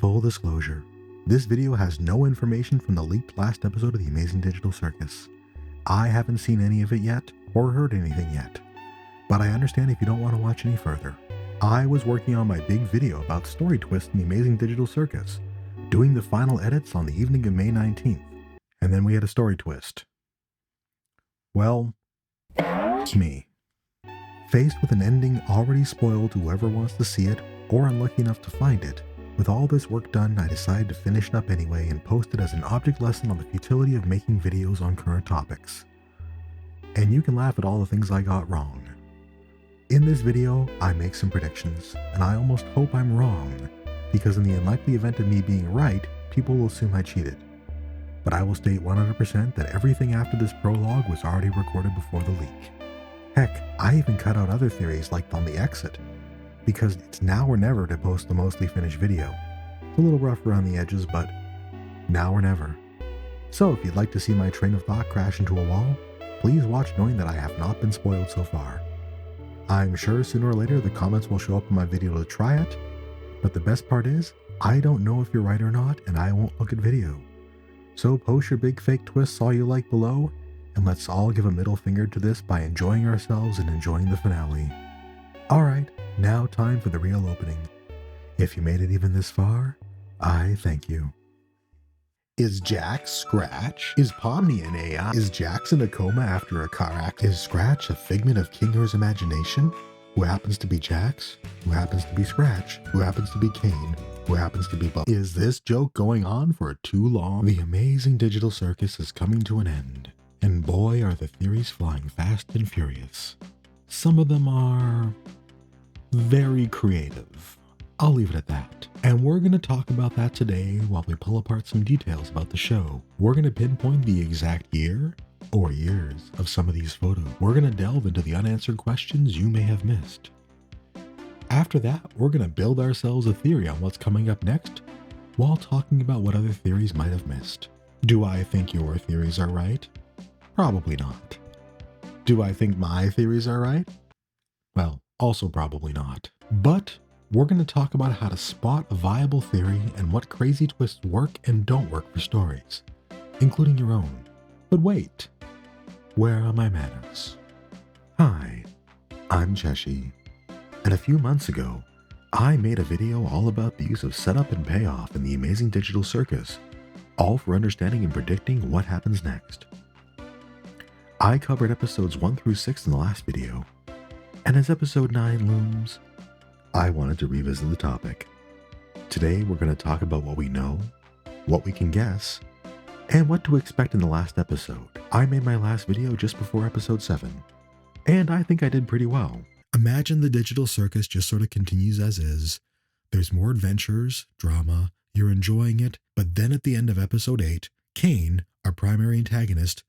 Full disclosure, this video has no information from the leaked last episode of the Amazing Digital Circus. I haven't seen any of it yet, or heard anything yet, but I understand if you don't want to watch any further. I was working on my big video about story twists in the Amazing Digital Circus, doing the final edits on the evening of May 19th, and then we had a story twist. Well, it's me. Faced with an ending already spoiled to whoever wants to see it, or unlucky enough to find it, with all this work done, I decided to finish it up anyway and post it as an object lesson on the futility of making videos on current topics. And you can laugh at all the things I got wrong. In this video, I make some predictions, and I almost hope I'm wrong, because in the unlikely event of me being right, people will assume I cheated. But I will state 100% that everything after this prologue was already recorded before the leak. Heck, I even cut out other theories like on the exit, because it's now or never to post the mostly finished video. It's a little rough around the edges, but now or never. So if you'd like to see my train of thought crash into a wall, please watch knowing that I have not been spoiled so far. I'm sure sooner or later the comments will show up in my video to try it, but the best part is, I don't know if you're right or not, and I won't look at video. So post your big fake twists all you like below, and let's all give a middle finger to this by enjoying ourselves and enjoying the finale. Alright, now time for the real opening. If you made it even this far, I thank you. Is Jax Scratch? Is Pomni an AI? Is Jax in a coma after a car accident? Is Scratch a figment of Kinger's imagination? Who happens to be Jax? Who happens to be Scratch? Who happens to be Caine? Who happens to be Bob? Is this joke going on for too long? The Amazing Digital Circus is coming to an end, and boy are the theories flying fast and furious. Some of them are very creative. I'll leave it at that. And we're going to talk about that today while we pull apart some details about the show. We're going to pinpoint the exact year or years of some of these photos. We're going to delve into the unanswered questions you may have missed. After that, we're going to build ourselves a theory on what's coming up next while talking about what other theories might have missed. Do I think your theories are right? Probably not. Do I think my theories are right? Well, also probably not. But we're going to talk about how to spot a viable theory and what crazy twists work and don't work for stories, including your own. But wait, where are my manners? Hi, I'm Cheshie, and a few months ago, I made a video all about the use of setup and payoff in the Amazing Digital Circus, all for understanding and predicting what happens next. I covered episodes 1 through 6 in the last video, and as episode 9 looms, I wanted to revisit the topic. Today we're going to talk about what we know, what we can guess, and what to expect in the last episode. I made my last video just before episode 7, and I think I did pretty well. Imagine the digital circus just sort of continues as is. There's more adventures, drama, you're enjoying it, but then at the end of episode 8, Caine, our primary antagonist,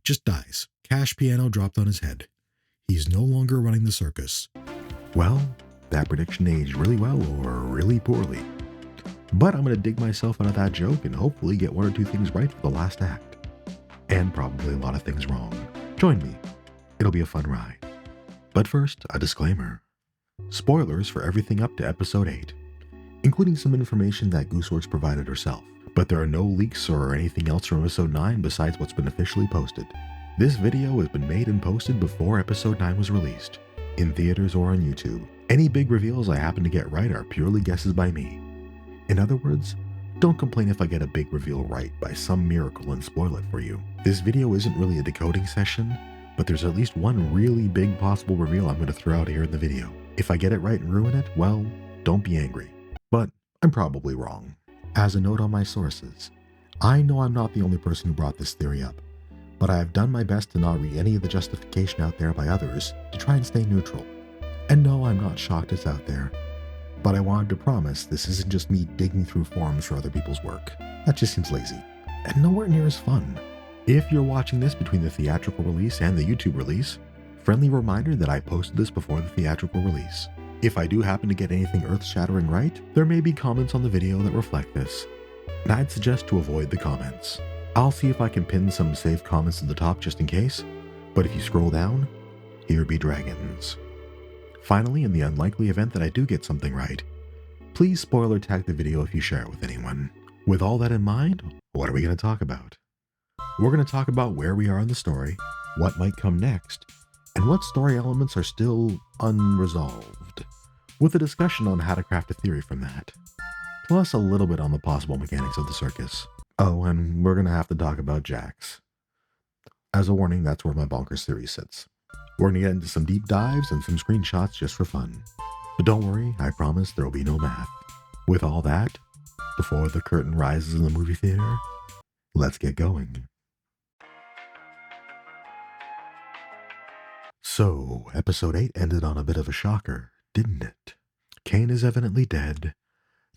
just dies. Cash piano dropped on his head. He's no longer running the circus. Well, that prediction aged really well or really poorly. But I'm going to dig myself out of that joke and hopefully get 1 or 2 things right for the last act. And probably a lot of things wrong. Join me. It'll be a fun ride. But first, a disclaimer. Spoilers for everything up to episode 8, including some information that Gooseworks provided herself. But there are no leaks or anything else from episode 9 besides what's been officially posted. This video has been made and posted before episode 9 was released, in theaters or on YouTube. Any big reveals I happen to get right are purely guesses by me. In other words, don't complain if I get a big reveal right by some miracle and spoil it for you. This video isn't really a decoding session, but there's at least one really big possible reveal I'm going to throw out here in the video. If I get it right and ruin it, well, don't be angry. But I'm probably wrong. As a note on my sources, I know I'm not the only person who brought this theory up, but I have done my best to not read any of the justification out there by others to try and stay neutral. And no, I'm not shocked it's out there, but I wanted to promise this isn't just me digging through forums for other people's work. That just seems lazy, and nowhere near as fun. If you're watching this between the theatrical release and the YouTube release, friendly reminder that I posted this before the theatrical release. If I do happen to get anything earth-shattering right, there may be comments on the video that reflect this, and I'd suggest to avoid the comments. I'll see if I can pin some saved comments at the top just in case, but if you scroll down, here be dragons. Finally, in the unlikely event that I do get something right, Please spoiler tag the video if you share it with anyone. With all that in mind, what are we going to talk about? We're going to talk about where we are in the story, what might come next, and what story elements are still unresolved, with a discussion on how to craft a theory from that. Plus a little bit on the possible mechanics of the circus. Oh, and we're going to have to talk about Jax. As a warning, that's where my bonkers theory sits. We're going to get into some deep dives and some screenshots just for fun. But don't worry, I promise there will be no math. With all that, before the curtain rises in the movie theater, let's get going. So, episode 8 ended on a bit of a shocker, didn't it? Caine is evidently dead,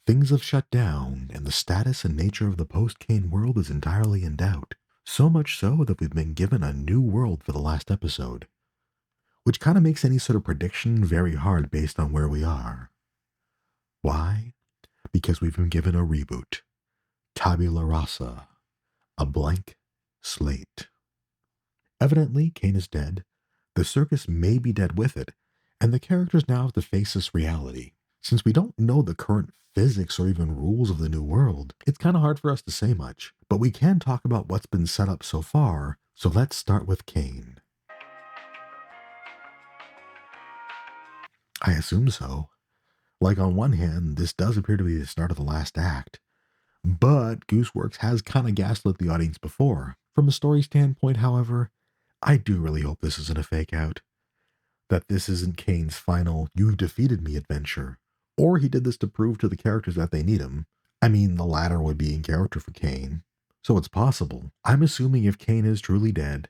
things have shut down, and the status and nature of the post-Caine world is entirely in doubt. So much so that we've been given a new world for the last episode, which kind of makes any sort of prediction very hard based on where we are. Why? Because we've been given a reboot. Tabula rasa. A blank slate. Evidently, Caine is dead, the circus may be dead with it, and the characters now have to face this reality. Since we don't know the current physics or even rules of the new world, it's kind of hard for us to say much, but we can talk about what's been set up so far, so let's start with Caine. I assume so. Like, on one hand, this does appear to be the start of the last act, but Gooseworks has kind of gaslit the audience before. From a story standpoint, however, I do really hope this isn't a fake out. That this isn't Caine's final "you've defeated me" adventure, or he did this to prove to the characters that they need him. I mean, the latter would be in character for Caine, so it's possible. I'm assuming if Caine is truly dead,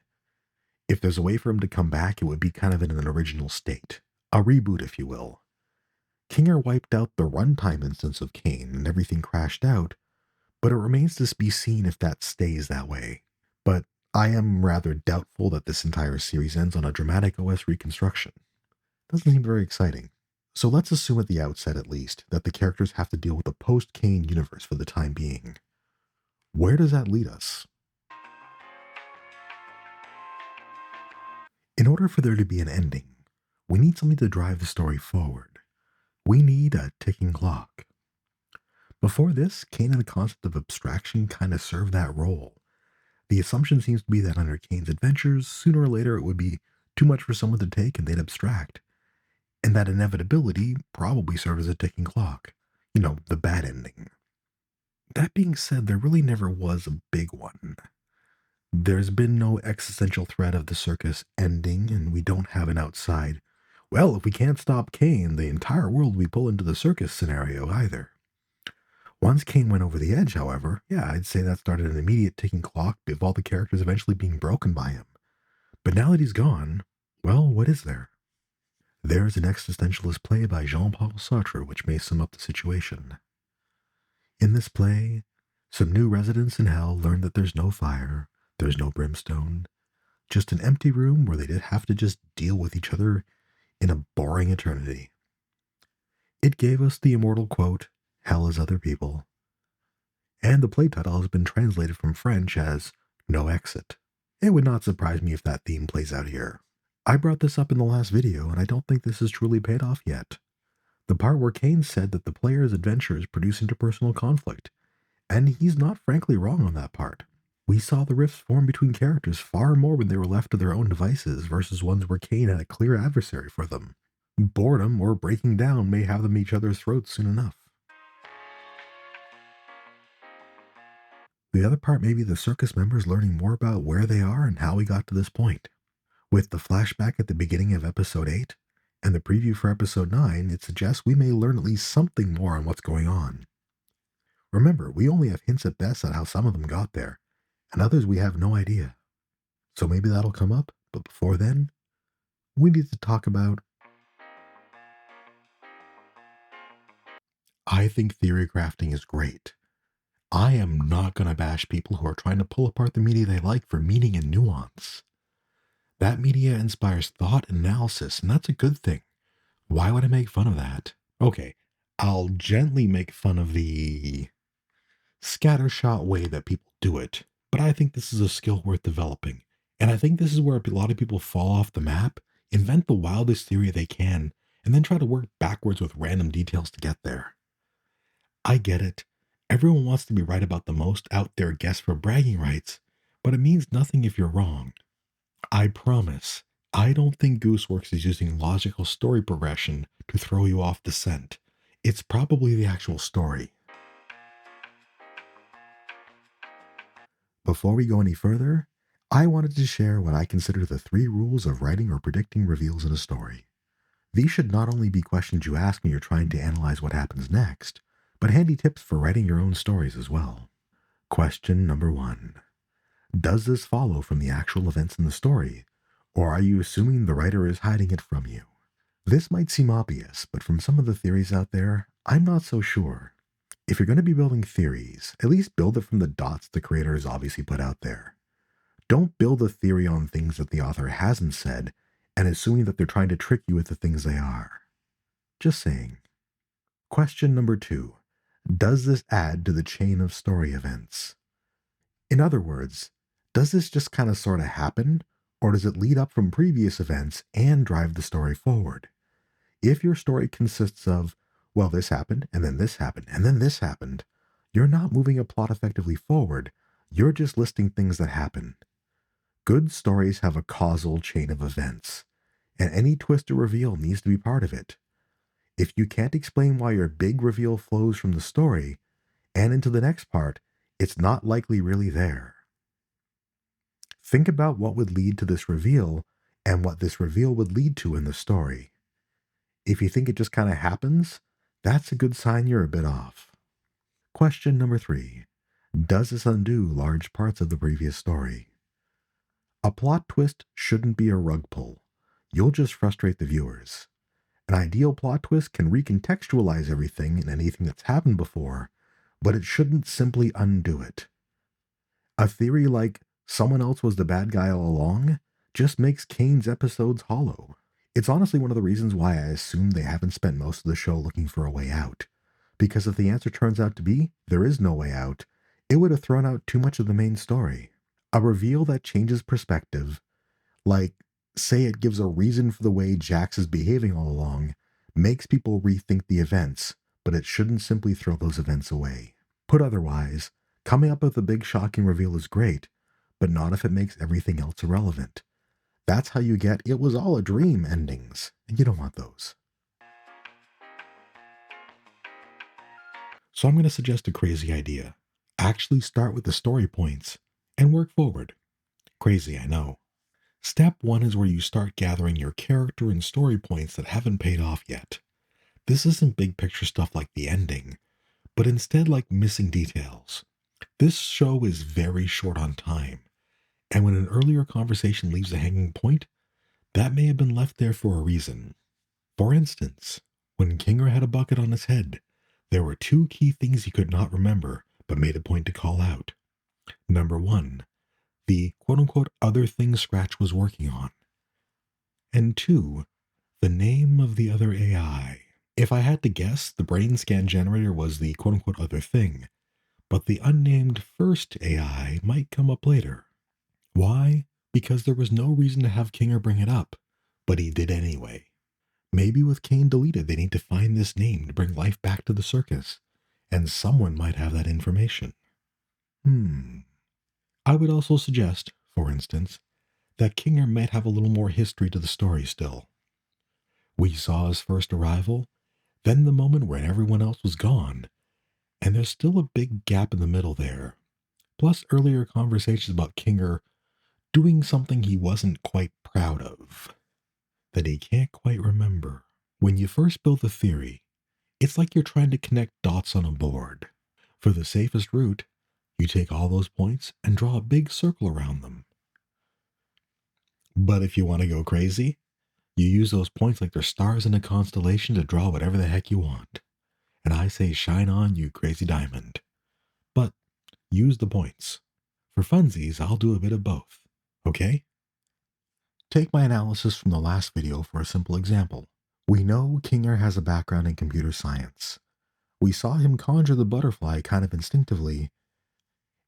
if there's a way for him to come back, it would be kind of in an original state. A reboot, if you will. Kinger wiped out the runtime instance of Caine and everything crashed out, but it remains to be seen if that stays that way. But I am rather doubtful that this entire series ends on a dramatic OS reconstruction. Doesn't seem very exciting. So let's assume at the outset, at least, that the characters have to deal with the post-Caine universe for the time being. Where does that lead us? In order for there to be an ending, we need something to drive the story forward. We need a ticking clock. Before this, Caine and the concept of abstraction kind of served that role. The assumption seems to be that under Caine's adventures, sooner or later it would be too much for someone to take and they'd abstract. And that inevitability probably served as a ticking clock. You know, the bad ending. That being said, there really never was a big one. There's been no existential threat of the circus ending, and we don't have an outside, well, if we can't stop Caine, the entire world will be pulled into the circus scenario either. Once Caine went over the edge, however, yeah, I'd say that started an immediate ticking clock of all the characters eventually being broken by him. But now that he's gone, well, what is there? There's an existentialist play by Jean-Paul Sartre which may sum up the situation. In this play, some new residents in hell learn that there's no fire, there's no brimstone, just an empty room where they have to just deal with each other in a boring eternity. It gave us the immortal quote, "Hell is other people." And the play title has been translated from French as "No Exit." It would not surprise me if that theme plays out here. I brought this up in the last video, and I don't think this has truly paid off yet. The part where Caine said that the player's adventures produce interpersonal conflict, and he's not frankly wrong on that part. We saw the rifts form between characters far more when they were left to their own devices versus ones where Caine had a clear adversary for them. Boredom or breaking down may have them at each other's throats soon enough. The other part may be the circus members learning more about where they are and how we got to this point. With the flashback at the beginning of episode 8 and the preview for episode 9, it suggests we may learn at least something more on what's going on. Remember, we only have hints at best at how some of them got there, and others we have no idea. So maybe that'll come up, but before then, we need to talk about... I think theory crafting is great. I am not going to bash people who are trying to pull apart the media they like for meaning and nuance. That media inspires thought and analysis, and that's a good thing. Why would I make fun of that? Okay, I'll gently make fun of the scattershot way that people do it, but I think this is a skill worth developing. And I think this is where a lot of people fall off the map, invent the wildest theory they can, and then try to work backwards with random details to get there. I get it. Everyone wants to be right about the most out there guess for bragging rights, but it means nothing if you're wrong. I promise, I don't think Gooseworks is using logical story progression to throw you off the scent. It's probably the actual story. Before we go any further, I wanted to share what I consider the 3 rules of writing or predicting reveals in a story. These should not only be questions you ask when you're trying to analyze what happens next, but handy tips for writing your own stories as well. Question number 1. Does this follow from the actual events in the story, or are you assuming the writer is hiding it from you? This might seem obvious, but from some of the theories out there, I'm not so sure. If you're going to be building theories, at least build it from the dots the creator has obviously put out there. Don't build a theory on things that the author hasn't said and assuming that they're trying to trick you with the things they are. Just saying. Question number 2. Does this add to the chain of story events? In other words, does this just kind of sort of happen, or does it lead up from previous events and drive the story forward? If your story consists of, well, this happened, and then this happened, and then this happened, you're not moving a plot effectively forward, you're just listing things that happen. Good stories have a causal chain of events, and any twist or reveal needs to be part of it. If you can't explain why your big reveal flows from the story and into the next part, it's not likely really there. Think about what would lead to this reveal and what this reveal would lead to in the story. If you think it just kind of happens, that's a good sign you're a bit off. Question number 3. Does this undo large parts of the previous story? A plot twist shouldn't be a rug pull. You'll just frustrate the viewers. An ideal plot twist can recontextualize everything and anything that's happened before, but it shouldn't simply undo it. A theory like someone else was the bad guy all along just makes Caine's episodes hollow. It's honestly one of the reasons why I assume they haven't spent most of the show looking for a way out. Because if the answer turns out to be there is no way out, it would have thrown out too much of the main story. A reveal that changes perspective, like, say it gives a reason for the way Jax is behaving all along, makes people rethink the events, but it shouldn't simply throw those events away. Put otherwise, coming up with a big shocking reveal is great, but not if it makes everything else irrelevant. That's how you get "it was all a dream" endings, and you don't want those. So I'm going to suggest a crazy idea. Actually start with the story points and work forward. Crazy, I know. Step 1 is where you start gathering your character and story points that haven't paid off yet. This isn't big picture stuff like the ending, but instead like missing details. This show is very short on time, and when an earlier conversation leaves a hanging point, that may have been left there for a reason. For instance, when Kinger had a bucket on his head, there were 2 key things he could not remember, but made a point to call out. Number 1, the quote-unquote other thing Scratch was working on. And 2, the name of the other AI. If I had to guess, the brain scan generator was the quote-unquote other thing, but the unnamed first AI might come up later. Why? Because there was no reason to have Kinger bring it up, but he did anyway. Maybe with Caine deleted, they need to find this name to bring life back to the circus, and someone might have that information. I would also suggest, for instance, that Kinger might have a little more history to the story still. We saw his first arrival, then the moment when everyone else was gone, and there's still a big gap in the middle there, plus earlier conversations about Kinger doing something he wasn't quite proud of, that he can't quite remember. When you first build the theory, it's like you're trying to connect dots on a board. For the safest route, you take all those points and draw a big circle around them. But if you want to go crazy, you use those points like they're stars in a constellation to draw whatever the heck you want. And I say shine on, you crazy diamond. But use the points. For funsies, I'll do a bit of both. Okay? Take my analysis from the last video for a simple example. We know Kinger has a background in computer science. We saw him conjure the butterfly kind of instinctively,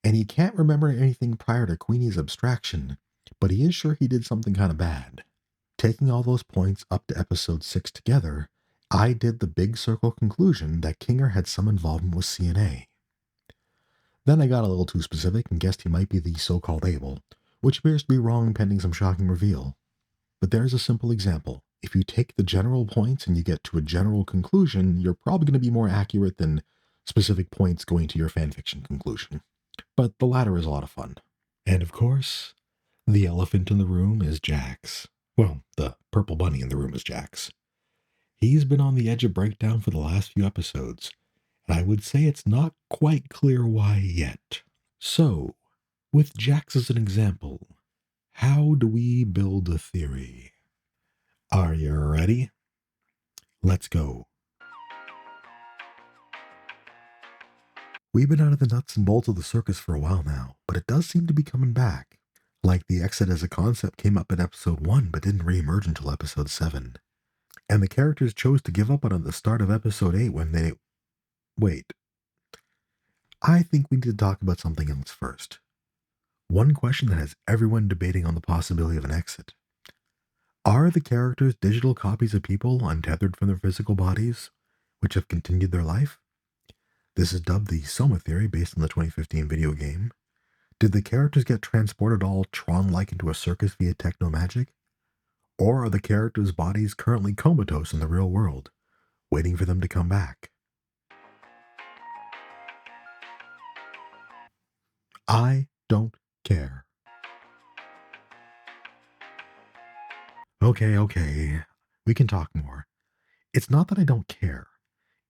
and he can't remember anything prior to Queenie's abstraction, but he is sure he did something kind of bad. Taking all those points up to episode 6 together, I did the big circle conclusion that Kinger had some involvement with CNA. Then I got a little too specific and guessed he might be the so-called Abel, which appears to be wrong pending some shocking reveal. But there's a simple example. If you take the general points and you get to a general conclusion, you're probably going to be more accurate than specific points going to your fanfiction conclusion. But the latter is a lot of fun. And of course, the elephant in the room is Jax. Well, the purple bunny in the room is Jax. He's been on the edge of breakdown for the last few episodes, and I would say it's not quite clear why yet. So, with Jax as an example, how do we build a theory? Are you ready? Let's go. We've been out of the nuts and bolts of the circus for a while now, but it does seem to be coming back. Like the exit as a concept came up in episode 1 but didn't re-emerge until episode 7. And the characters chose to give up on it at the start of episode 8 when they... Wait. I think we need to talk about something else first. One question that has everyone debating on the possibility of an exit. Are the characters digital copies of people untethered from their physical bodies, which have continued their life? This is dubbed the Soma theory based on the 2015 video game. Did the characters get transported all Tron-like into a circus via techno-magic? Or are the characters' bodies currently comatose in the real world, waiting for them to come back? I don't care. Okay. We can talk more. It's not that I don't care.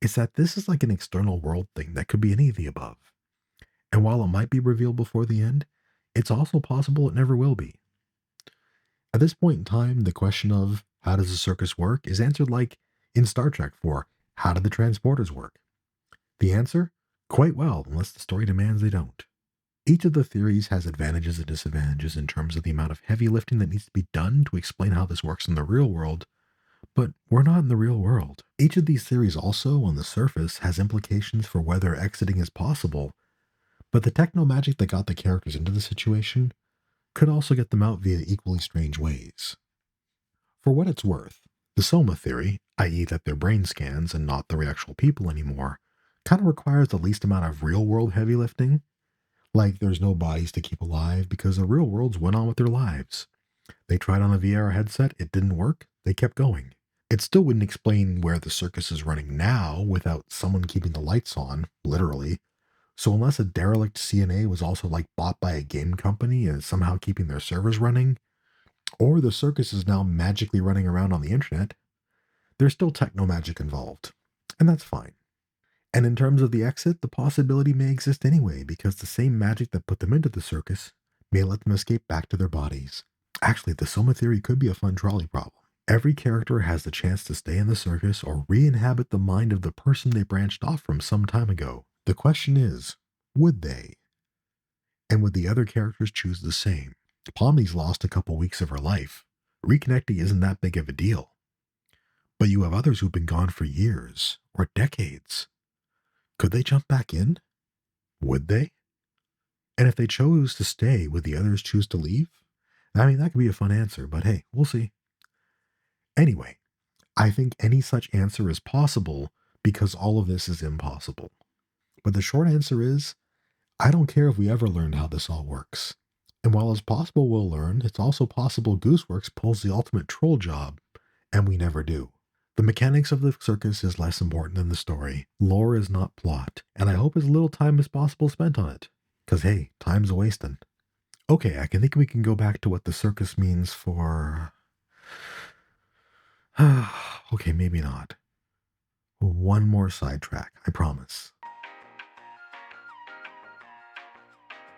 It's that this is like an external world thing that could be any of the above. And while it might be revealed before the end, it's also possible it never will be. At this point in time, the question of how does the circus work is answered like in Star Trek for how do the transporters work? The answer? Quite well, unless the story demands they don't. Each of the theories has advantages and disadvantages in terms of the amount of heavy lifting that needs to be done to explain how this works in the real world, but we're not in the real world. Each of these theories also, on the surface, has implications for whether exiting is possible, but the techno-magic that got the characters into the situation could also get them out via equally strange ways. For what it's worth, the Soma theory, i.e. that they're brain scans and not the actual people anymore, kind of requires the least amount of real-world heavy lifting. Like there's no bodies to keep alive because the real worlds went on with their lives. They tried on a VR headset, it didn't work, they kept going. It still wouldn't explain where the circus is running now without someone keeping the lights on, literally. So unless a derelict CNA was also like bought by a game company and is somehow keeping their servers running, or the circus is now magically running around on the internet, there's still techno-magic involved. And that's fine. And in terms of the exit, the possibility may exist anyway, because the same magic that put them into the circus may let them escape back to their bodies. Actually, the Soma theory could be a fun trolley problem. Every character has the chance to stay in the circus or re-inhabit the mind of the person they branched off from some time ago. The question is, would they? And would the other characters choose the same? Pomni's lost a couple weeks of her life. Reconnecting isn't that big of a deal. But you have others who've been gone for years or decades. Could they jump back in? Would they? And if they chose to stay, would the others choose to leave? I mean, that could be a fun answer, but hey, we'll see. Anyway, I think any such answer is possible because all of this is impossible. But the short answer is, I don't care if we ever learn how this all works. And while it's possible we'll learn, it's also possible Gooseworks pulls the ultimate troll job, and we never do. The mechanics of the circus is less important than the story. Lore is not plot, and I hope as little time as possible spent on it. Cause hey, time's a wasting. Okay, I think we can go back to what the circus means for... okay, maybe not. One more sidetrack, I promise.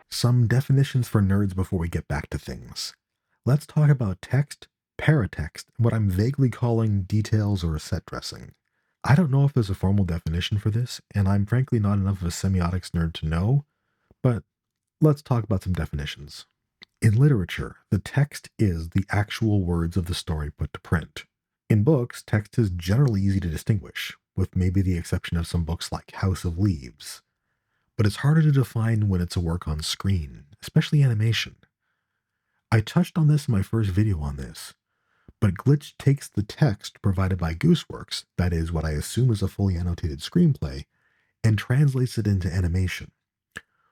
Some definitions for nerds before we get back to things. Let's talk about text, paratext, and what I'm vaguely calling details or set dressing. I don't know if there's a formal definition for this, and I'm frankly not enough of a semiotics nerd to know, but let's talk about some definitions. In literature, the text is the actual words of the story put to print. In books, text is generally easy to distinguish, with maybe the exception of some books like House of Leaves. But it's harder to define when it's a work on screen, especially animation. I touched on this in my first video on this, But Glitch takes the text provided by Gooseworks, that is what I assume is a fully annotated screenplay, and translates it into animation,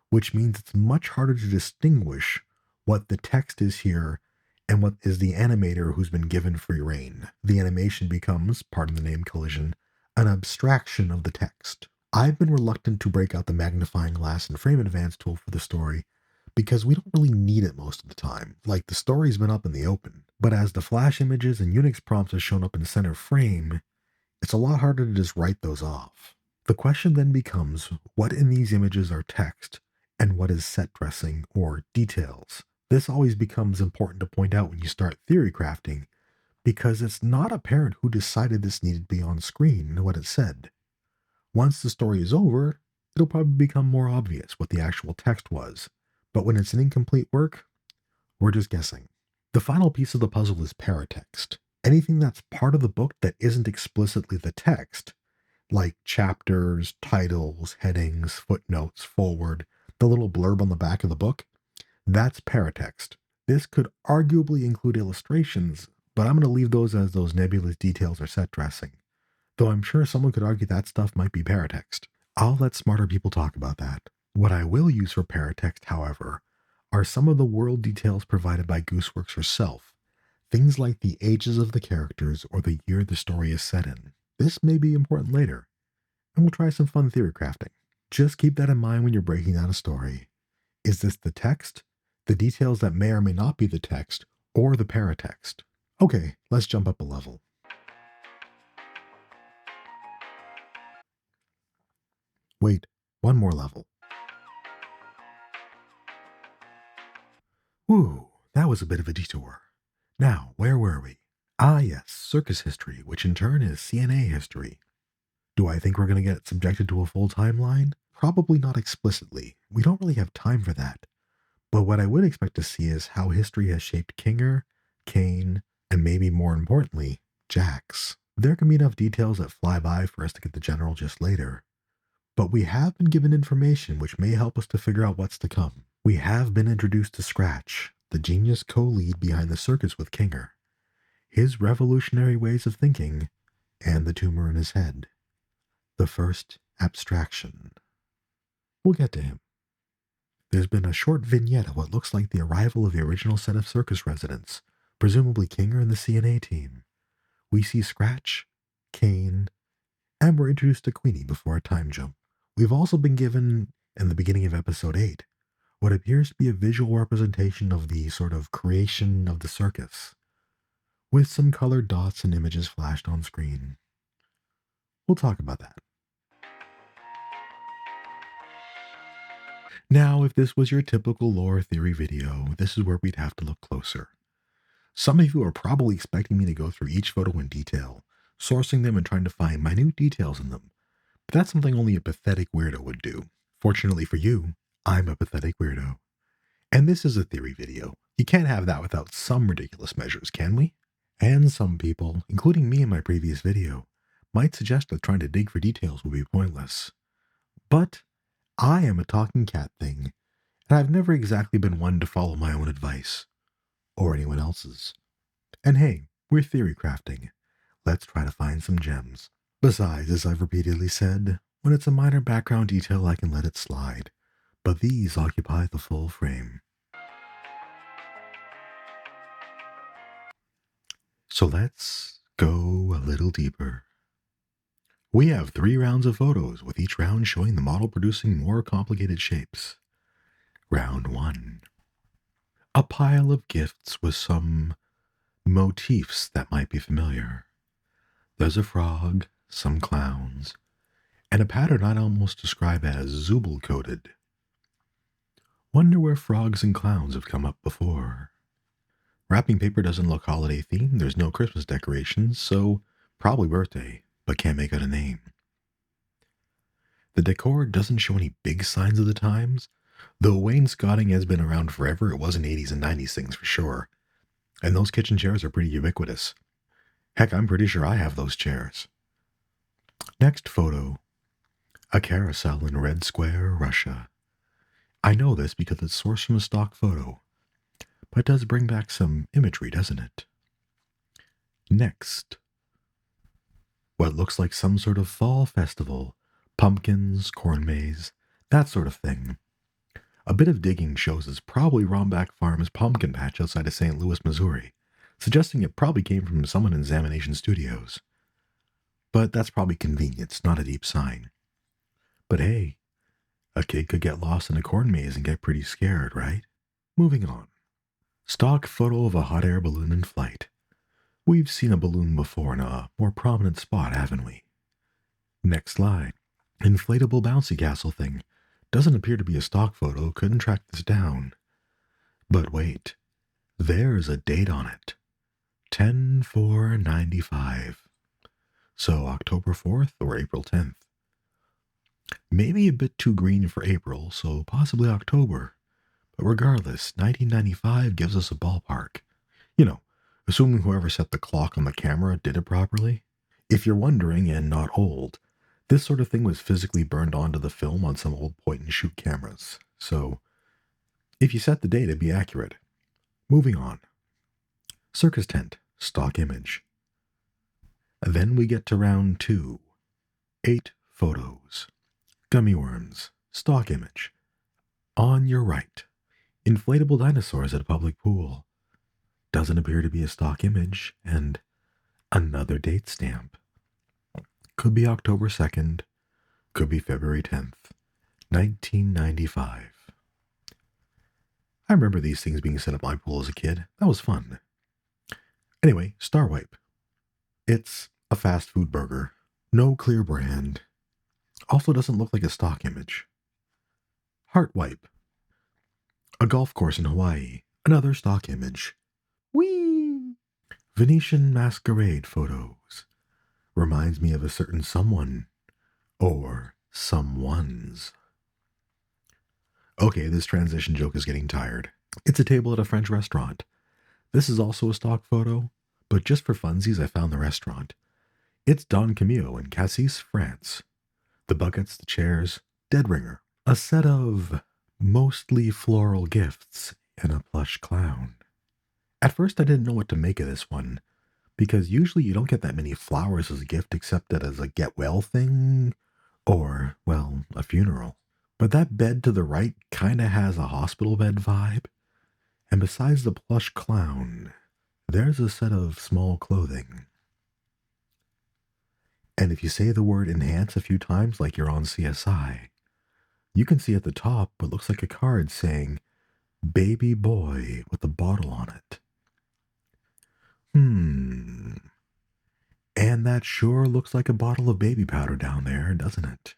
which means it's much harder to distinguish what the text is here and what is the animator who's been given free rein. The animation becomes, pardon the name collision, an abstraction of the text. I've been reluctant to break out the magnifying glass and frame advance tool for the story because we don't really need it most of the time. Like, the story's been up in the open, but as the flash images and Unix prompts have shown up in center frame, it's a lot harder to just write those off. The question then becomes, what in these images are text and what is set dressing or details? This always becomes important to point out when you start theory crafting, because it's not apparent who decided this needed to be on screen and what it said. Once the story is over, it'll probably become more obvious what the actual text was, but when it's an incomplete work, we're just guessing. The final piece of the puzzle is paratext. Anything that's part of the book that isn't explicitly the text, like chapters, titles, headings, footnotes, forward, the little blurb on the back of the book, that's paratext. This could arguably include illustrations, but I'm going to leave those as those nebulous details or set dressing, though I'm sure someone could argue that stuff might be paratext. I'll let smarter people talk about that. What I will use for paratext, however, are some of the world details provided by Gooseworks herself, things like the ages of the characters or the year the story is set in. This may be important later, and we'll try some fun theory crafting. Just keep that in mind when you're breaking down a story. Is this the text, the details that may or may not be the text, or the paratext? Okay, let's jump up a level. Wait, one more level. Whew, that was a bit of a detour. Now, where were we? Ah yes, circus history, which in turn is CNA history. Do I think we're going to get subjected to a full timeline? Probably not explicitly. We don't really have time for that. But what I would expect to see is how history has shaped Kinger, Caine, and maybe more importantly, Jax. There can be enough details that fly by for us to get the general gist later. But we have been given information which may help us to figure out what's to come. We have been introduced to Scratch, the genius co-lead behind the circus with Kinger, his revolutionary ways of thinking, and the tumor in his head. The first abstraction. We'll get to him. There's been a short vignette of what looks like the arrival of the original set of circus residents, presumably Kinger and the CNA team. We see Scratch, Caine, and we're introduced to Queenie before a time jump. We've also been given, in the beginning of episode 8, what appears to be a visual representation of the sort of creation of the circus, with some colored dots and images flashed on screen. We'll talk about that. Now, if this was your typical lore theory video, this is where we'd have to look closer. Some of you are probably expecting me to go through each photo in detail, sourcing them and trying to find minute details in them. But that's something only a pathetic weirdo would do. Fortunately for you, I'm a pathetic weirdo. And this is a theory video. You can't have that without some ridiculous measures, can we? And some people, including me in my previous video, might suggest that trying to dig for details would be pointless. But I am a talking cat thing, and I've never exactly been one to follow my own advice. Or anyone else's. And hey, we're theory crafting. Let's try to find some gems. Besides, as I've repeatedly said, when it's a minor background detail I can let it slide, but these occupy the full frame. So let's go a little deeper. We have 3 rounds of photos, with each round showing the model producing more complicated shapes. Round 1. A pile of gifts with some motifs that might be familiar. There's a frog, some clowns, and a pattern I'd almost describe as Zooble-coded. Wonder where frogs and clowns have come up before. Wrapping paper doesn't look holiday themed, there's no Christmas decorations, so probably birthday, but can't make out a name. The decor doesn't show any big signs of the times, though wainscoting has been around forever. It wasn't 80s and 90s things for sure. And those kitchen chairs are pretty ubiquitous. Heck, I'm pretty sure I have those chairs. Next photo. A carousel in Red Square, Russia. I know this because it's sourced from a stock photo, but it does bring back some imagery, doesn't it? Next, what looks like some sort of fall festival, pumpkins, corn maze, that sort of thing. A bit of digging shows it's probably Romback Farm's pumpkin patch outside of St. Louis, Missouri, suggesting it probably came from someone in Examination Studios. But that's probably convenience, not a deep sign. But hey, a kid could get lost in a corn maze and get pretty scared, right? Moving on. Stock photo of a hot air balloon in flight. We've seen a balloon before in a more prominent spot, haven't we? Next slide. Inflatable bouncy castle thing. Doesn't appear to be a stock photo, couldn't track this down. But wait, there's a date on it. 10/4/95. So October 4th or April 10th. Maybe a bit too green for April, so possibly October. But regardless, 1995 gives us a ballpark. You know, assuming whoever set the clock on the camera did it properly. If you're wondering and not old, this sort of thing was physically burned onto the film on some old point-and-shoot cameras. So, if you set the date, it'd be accurate. Moving on. Circus tent, stock image. Then we get to round 2. 8 photos. Gummy worms, stock image. On your right. Inflatable dinosaurs at a public pool. Doesn't appear to be a stock image, and another date stamp. Could be October 2nd, could be February 10th, 1995. I remember these things being set at my pool as a kid. That was fun. Anyway, Star Wipe. It's a fast food burger. No clear brand. Also doesn't look like a stock image. Heart Wipe. A golf course in Hawaii. Another stock image. Whee! Venetian masquerade photos. Reminds me of a certain someone. Or someones. Okay, this transition joke is getting tired. It's a table at a French restaurant. This is also a stock photo, but just for funsies I found the restaurant. It's Don Camillo in Cassis, France. The buckets, the chairs, dead ringer. A set of mostly floral gifts and a plush clown. At first I didn't know what to make of this one, because usually you don't get that many flowers as a gift except as a get well thing, or, well, a funeral. But that bed to the right kinda has a hospital bed vibe, and besides the plush clown, there's a set of small clothing. And if you say the word enhance a few times like you're on CSI, you can see at the top what looks like a card saying, baby boy with a bottle on it. And that sure looks like a bottle of baby powder down there, doesn't it?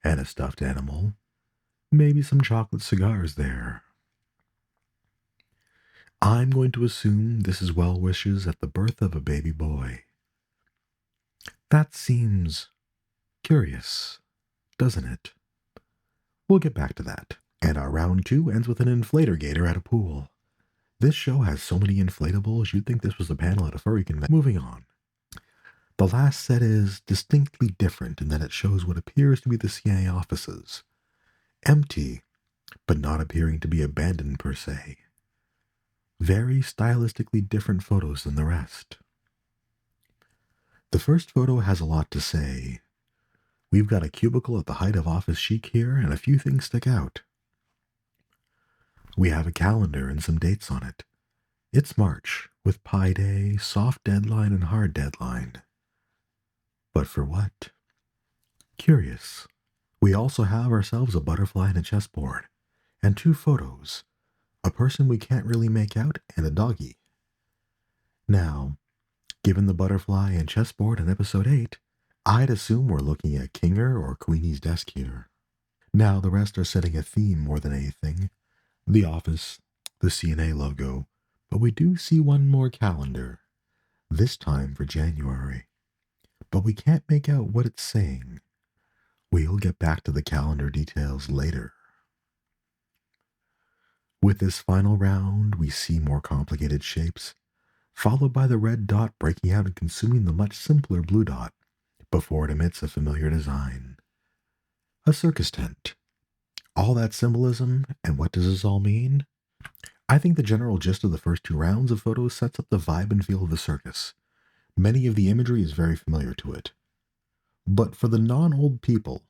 And a stuffed animal. Maybe some chocolate cigars there. I'm going to assume this is well wishes at the birth of a baby boy. That seems curious, doesn't it? We'll get back to that. And our round 2 ends with an inflator gator at a pool. This show has so many inflatables, you'd think this was a panel at a furry convention. Moving on. The last set is distinctly different in that it shows what appears to be the CIA offices. Empty, but not appearing to be abandoned per se. Very stylistically different photos than the rest. The first photo has a lot to say. We've got a cubicle at the height of office chic here, and a few things stick out. We have a calendar and some dates on it. It's March, with Pi Day, soft deadline, and hard deadline. But for what? Curious. We also have ourselves a butterfly and a chessboard, and 2 photos, a person we can't really make out, and a doggy. Now, given the butterfly and chessboard in episode 8, I'd assume we're looking at Kinger or Queenie's desk here. Now, the rest are setting a theme more than anything. The office, the CNA logo, but we do see one more calendar, this time for January. But we can't make out what it's saying. We'll get back to the calendar details later. With this final round, we see more complicated shapes, followed by the red dot breaking out and consuming the much simpler blue dot, before it emits a familiar design. A circus tent. All that symbolism, and what does this all mean? I think the general gist of the first 2 rounds of photos sets up the vibe and feel of the circus. Many of the imagery is very familiar to it. But for the non-old people,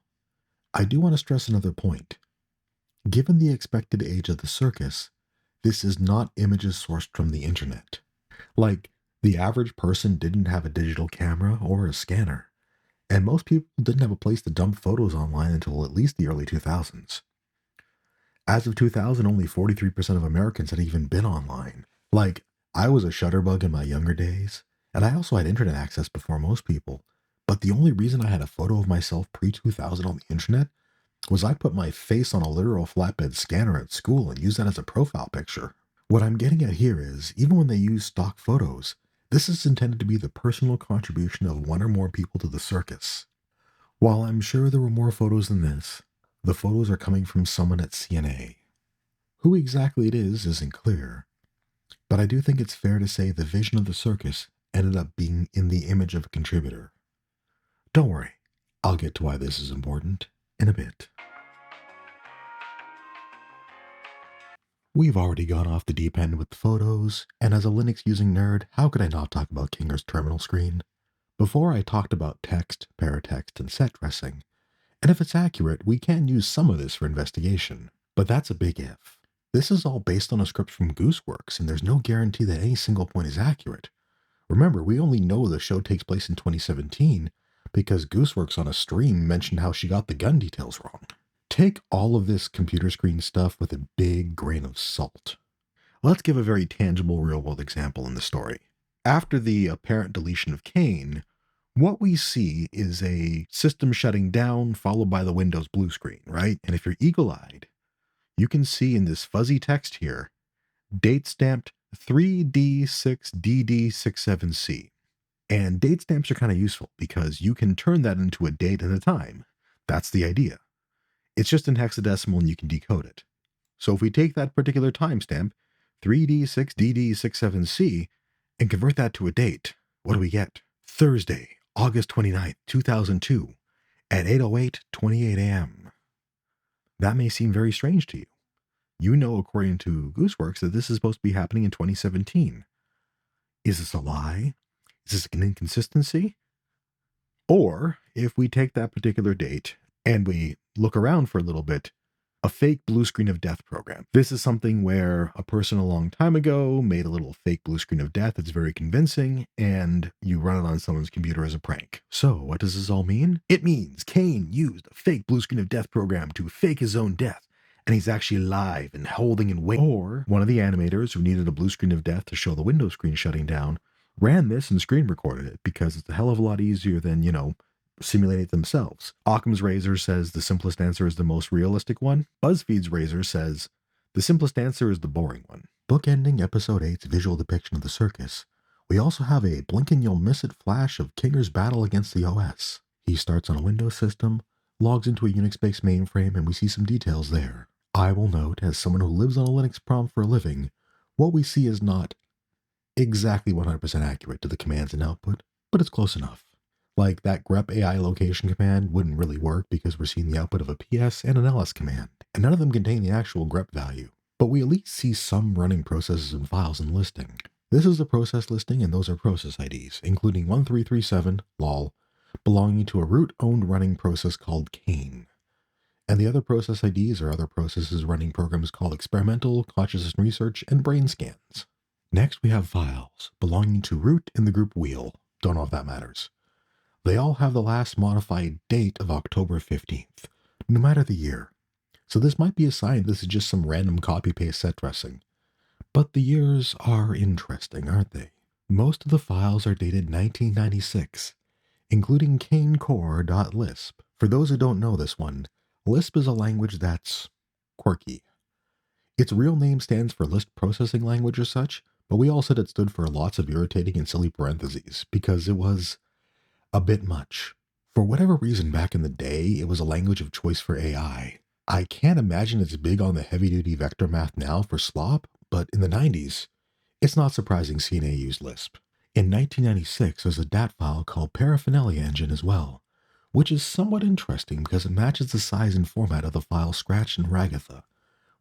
I do want to stress another point. Given the expected age of the circus, this is not images sourced from the internet. Like, the average person didn't have a digital camera or a scanner, and most people didn't have a place to dump photos online until at least the early 2000s. As of 2000, only 43% of Americans had even been online. Like, I was a shutterbug in my younger days, and I also had internet access before most people, but the only reason I had a photo of myself pre-2000 on the internet was I put my face on a literal flatbed scanner at school and used that as a profile picture. What I'm getting at here is, even when they use stock photos, this is intended to be the personal contribution of one or more people to the circus. While I'm sure there were more photos than this, the photos are coming from someone at CNA. Who exactly it is isn't clear, but I do think it's fair to say the vision of the circus ended up being in the image of a contributor. Don't worry, I'll get to why this is important in a bit. We've already gone off the deep end with the photos, and as a Linux-using nerd, how could I not talk about Kinger's terminal screen? Before I talked about text, paratext, and set dressing, and if it's accurate, we can use some of this for investigation, but that's a big if. This is all based on a script from Gooseworks, and there's no guarantee that any single point is accurate. Remember, we only know the show takes place in 2017 because Gooseworks on a stream mentioned how she got the gun details wrong. Take all of this computer screen stuff with a big grain of salt. Let's give a very tangible real-world example in the story. After the apparent deletion of Caine, what we see is a system shutting down followed by the Windows blue screen, right? And if you're eagle-eyed, you can see in this fuzzy text here, date stamped 3D6DD67C. And date stamps are kind of useful because you can turn that into a date and a time. That's the idea. It's just in hexadecimal and you can decode it. So if we take that particular timestamp, 3D6DD67C, and convert that to a date, what do we get? Thursday, August 29th, 2002, at 8:08:28 a.m. That may seem very strange to you. You know, according to Gooseworks, that this is supposed to be happening in 2017. Is this a lie? Is this an inconsistency? Or, if we take that particular date and we look around for a little bit, a fake blue screen of death program. This is something where a person a long time ago made a little fake blue screen of death that's very convincing, and you run it on someone's computer as a prank. So, what does this all mean? It means Caine used a fake blue screen of death program to fake his own death, and he's actually alive and holding and waiting. Or, one of the animators who needed a blue screen of death to show the Windows screen shutting down ran this and screen recorded it because it's a hell of a lot easier than, simulate it themselves. Occam's razor says the simplest answer is the most realistic one. BuzzFeed's razor says the simplest answer is the boring one. Bookending episode 8's visual depiction of the circus, we also have a blink and you'll miss it flash of Kinger's battle against the OS. He starts on a Windows system, logs into a Unix-based mainframe, and we see some details there. I will note, as someone who lives on a Linux prompt for a living, what we see is not exactly 100% accurate to the commands and output, but it's close enough. Like that grep AI location command wouldn't really work because we're seeing the output of a PS and an LS command, and none of them contain the actual grep value. But we at least see some running processes and files in the listing. This is a process listing and those are process IDs, including 1337, lol, belonging to a root-owned running process called Caine. And the other process IDs are other processes running programs called experimental, consciousness research, and brain scans. Next we have files belonging to root in the group wheel. Don't know if that matters. They all have the last modified date of October 15th, no matter the year. So this might be a sign this is just some random copy-paste set dressing. But the years are interesting, aren't they? Most of the files are dated 1996, including cainecore.lisp. For those who don't know this one, Lisp is a language that's quirky. Its real name stands for Lisp Processing Language or such, but we all said it stood for lots of irritating and silly parentheses, because it was a bit much. For whatever reason back in the day, it was a language of choice for AI. I can't imagine it's big on the heavy-duty vector math now for slop, but in the 90s, it's not surprising CNA used Lisp. In 1996, there's a DAT file called Paraphernalia Engine as well, which is somewhat interesting because it matches the size and format of the file Scratch and Ragatha,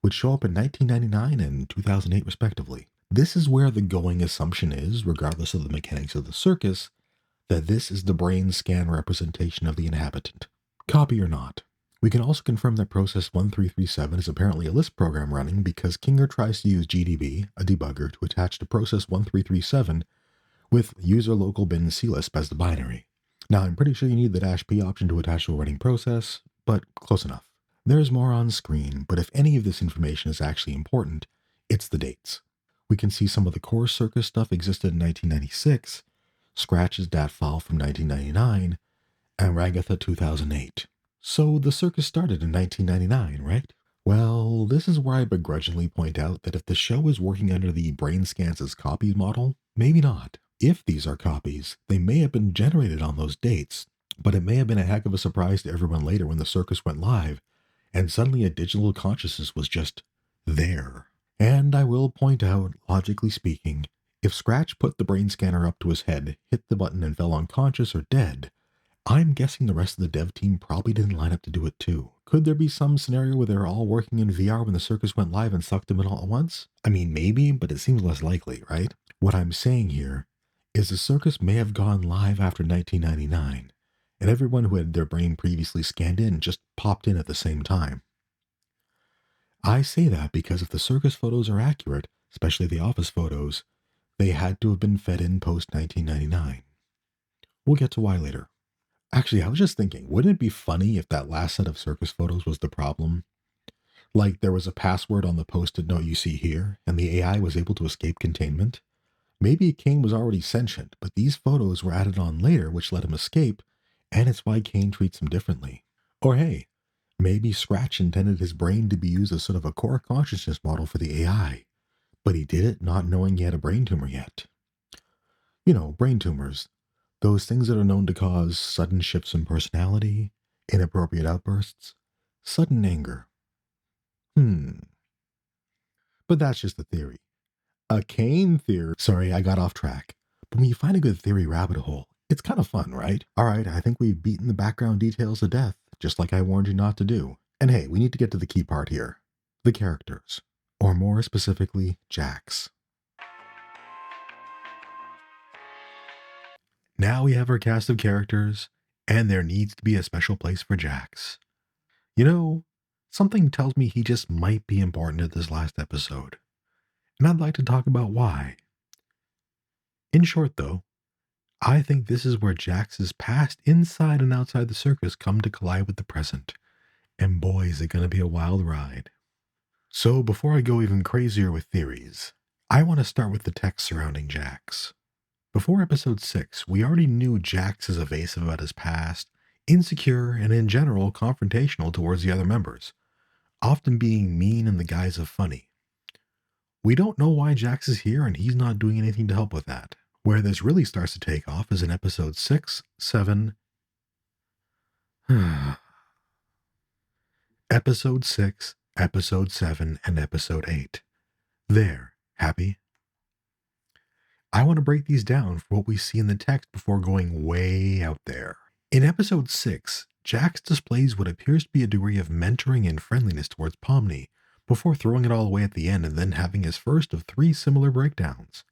which show up in 1999 and 2008 respectively. This is where the going assumption is, regardless of the mechanics of the circus, that this is the brain scan representation of the inhabitant, copy or not. We can also confirm that process 1337 is apparently a Lisp program running because Kinger tries to use GDB, a debugger, to attach to process 1337 with user local bin clisp as the binary. Now, I'm pretty sure you need the -p option to attach to a running process, but close enough. There's more on screen, but if any of this information is actually important, it's the dates. We can see some of the core circus stuff existed in 1996, Scratch's DAT file from 1999, and Ragatha 2008. So the circus started in 1999, right? Well, this is where I begrudgingly point out that if the show is working under the brain scans as copies model, maybe not. If these are copies, they may have been generated on those dates, but it may have been a heck of a surprise to everyone later when the circus went live, and suddenly a digital consciousness was just there. And I will point out, logically speaking, if Scratch put the brain scanner up to his head, hit the button and fell unconscious or dead, I'm guessing the rest of the dev team probably didn't line up to do it too. Could there be some scenario where they were all working in VR when the circus went live and sucked them in all at once? I mean, maybe, but it seems less likely, right? What I'm saying here is the circus may have gone live after 1999, and everyone who had their brain previously scanned in just popped in at the same time. I say that because if the circus photos are accurate, especially the office photos, they had to have been fed in post-1999. We'll get to why later. Actually, I was just thinking, wouldn't it be funny if that last set of circus photos was the problem? Like there was a password on the post-it note you see here, and the AI was able to escape containment? Maybe Caine was already sentient, but these photos were added on later which let him escape, and it's why Caine treats him differently. Or hey, maybe Scratch intended his brain to be used as sort of a core consciousness model for the AI, but he did it not knowing he had a brain tumor yet. You know, brain tumors. Those things that are known to cause sudden shifts in personality, inappropriate outbursts, sudden anger. But that's just a theory. A Caine theory. Sorry, I got off track. But when you find a good theory rabbit hole, it's kind of fun, right? Alright, I think we've beaten the background details to death, just like I warned you not to do. And hey, we need to get to the key part here. The characters. Or more specifically, Jax. Now we have our cast of characters, and there needs to be a special place for Jax. You know, something tells me he just might be important at this last episode, and I'd like to talk about why. In short, though, I think this is where Jax's past inside and outside the circus come to collide with the present, and boy, is it going to be a wild ride. So before I go even crazier with theories, I want to start with the text surrounding Jax. Before episode 6, we already knew Jax is evasive about his past, insecure, and in general confrontational towards the other members, often being mean in the guise of funny. We don't know why Jax is here, and he's not doing anything to help with that. Where this really starts to take off is in episode 6, 7... episode 6, episode 7, and episode 8. There, happy? I want to break these down for what we see in the text before going way out there. In episode 6, Jax displays what appears to be a degree of mentoring and friendliness towards Pomni, before throwing it all away at the end and then having his first of 3 similar breakdowns.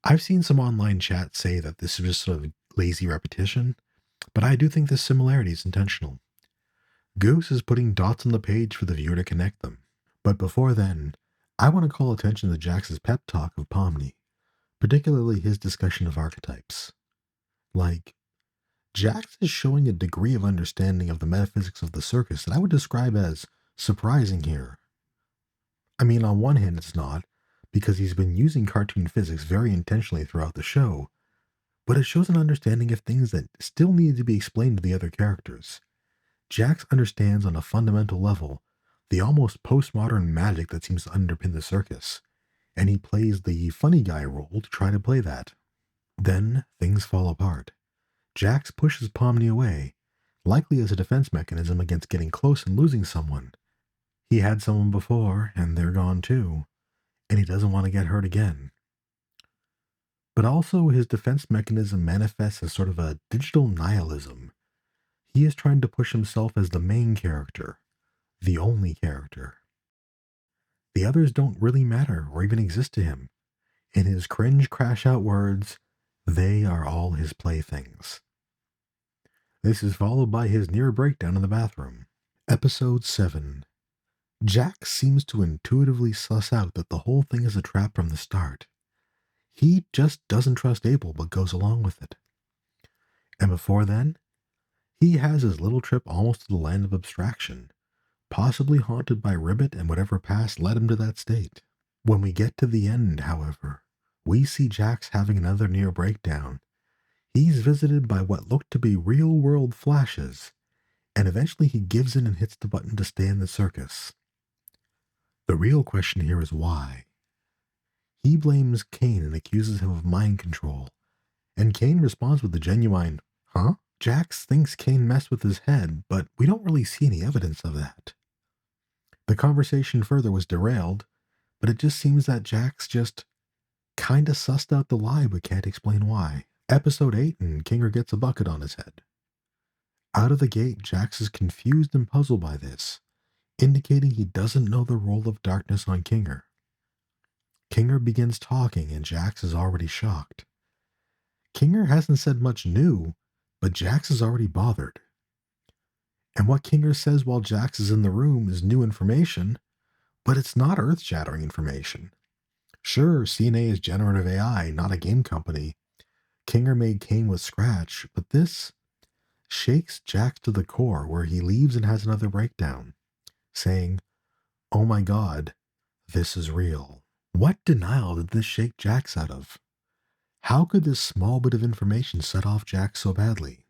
I've seen some online chat say that this is just sort of lazy repetition, but I do think this similarity is intentional. Goose is putting dots on the page for the viewer to connect them. But before then, I want to call attention to Jax's pep talk of Pomni, particularly his discussion of archetypes. Like, Jax is showing a degree of understanding of the metaphysics of the circus that I would describe as surprising here. I mean, on one hand, it's not, because he's been using cartoon physics very intentionally throughout the show, but it shows an understanding of things that still need to be explained to the other characters. Jax understands on a fundamental level the almost postmodern magic that seems to underpin the circus, and he plays the funny guy role to try to play that. Then things fall apart. Jax pushes Pomni away, likely as a defense mechanism against getting close and losing someone. He had someone before, and they're gone too, and he doesn't want to get hurt again. But also his defense mechanism manifests as sort of a digital nihilism. He is trying to push himself as the main character, the only character. The others don't really matter or even exist to him. In his cringe crash out words, they are all his playthings. This is followed by his near breakdown in the bathroom. Episode 7. Jax seems to intuitively suss out that the whole thing is a trap from the start. He just doesn't trust Abel but goes along with it. And before then, he has his little trip almost to the land of abstraction, possibly haunted by Ribbit and whatever past led him to that state. When we get to the end, however, we see Jax having another near breakdown. He's visited by what look to be real-world flashes, and eventually he gives in and hits the button to stay in the circus. The real question here is why. He blames Caine and accuses him of mind control, and Caine responds with a genuine, huh? Jax thinks Caine messed with his head, but we don't really see any evidence of that. The conversation further was derailed, but it just seems that Jax just kinda sussed out the lie but can't explain why. Episode 8, and Kinger gets a bucket on his head. Out of the gate, Jax is confused and puzzled by this, indicating he doesn't know the role of darkness on Kinger. Kinger begins talking, and Jax is already shocked. Kinger hasn't said much new, but Jax is already bothered. And what Kinger says while Jax is in the room is new information, but it's not earth-shattering information. Sure, CNA is generative AI, not a game company. Kinger made Caine with Scratch, but this shakes Jax to the core, where he leaves and has another breakdown, saying, "Oh my god, this is real." What denial did this shake Jax out of? How could this small bit of information set off Jax so badly?